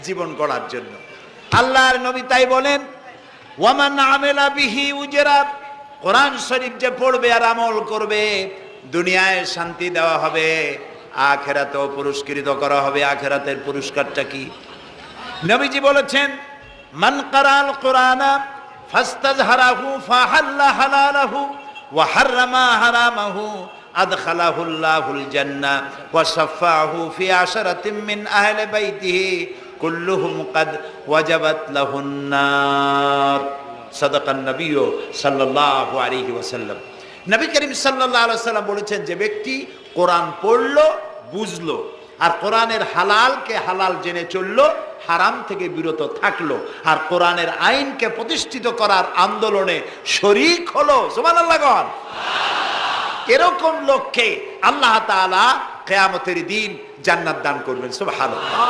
জীবন গড়ার জন্য। আল্লাহর নবী তাই বলেন, ওয়ামান আমেলা বিহি উজরা, কোরআন শরীফ যে পড়বে আর আমল করবে, দুনিয়ায় শান্তি দেওয়া হবে, আখিরাতেও পুরস্কৃত করা হবে। আখিরাতের পুরস্কারটা কি? নবীজি বলেছেন, মান কারাল কোরআনা ফাস্তাজহারাহু ফাহাল্লা হালালাহু ওয়া হাররামা হারামাহু আদখালাহুল্লাহুল জান্নাহ ওয়া শাফাআহু ফি আশরাতিন মিন আহলি বাইতিহি কুল্লুহুম কাদ ওয়াজাবাত লাহুন নার। সাদাকান নবী সাল্লাল্লাহু আলাইহি ওয়াসাল্লাম। নবী করিম সাল্লাল্লাহু আলাইহি ওয়াসাল্লাম বলেছেন, যে ব্যক্তি কোরআন পড়লো, বুঝলো, আর কোরআনের হালালকে হালাল জেনে চললো, হারাম থেকে বিরত থাকলো, আর কোরআনের আইনকে প্রতিষ্ঠিত করার আন্দোলনে শরীক হলো, সুবহানাল্লাহ গণ, এরকম লোককে আল্লাহ তাআলা কিয়ামতের দিন জান্নাত দান করবেন। সুবহানাল্লাহ।